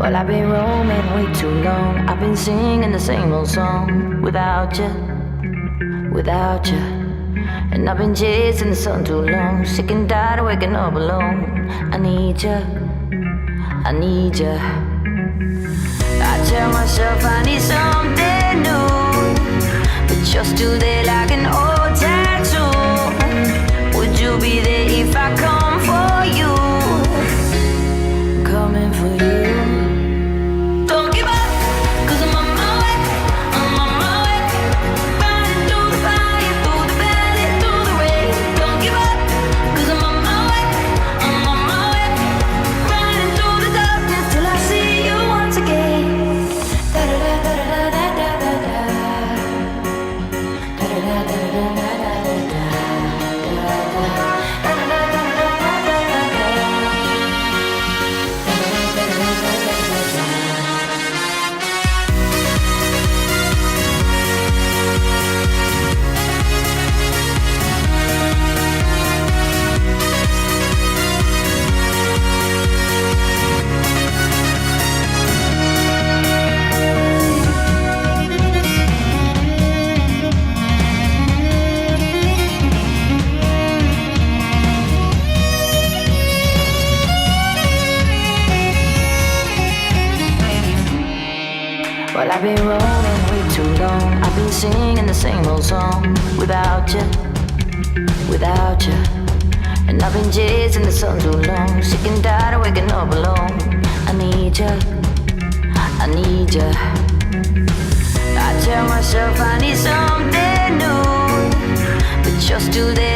Well, I've been roaming way too long. I've been singing the same old song without you, without you. And I've been chasing the sun too long, sick and tired of waking up alone. I need you, I need you. I tell myself I need something new, but you're still there like an old tattoo. Would you be there if I come for you? I'm coming for you. Don't give up, 'cause I'm on my way, I'm on my way. Riding through the fire, through the valley, through the rain. Don't give up, 'cause I'm on my way, I'm on my way. Riding through the darkness till I see you once again. Da da da da da da da da da. Da da da da da da da da da. Well, I've been rolling way too long. I've been singing the same old song without you, without you. And I've been chasing the sun too long, sick and tired of waking up alone. I need you, I need you. I tell myself I need something new, but you're still there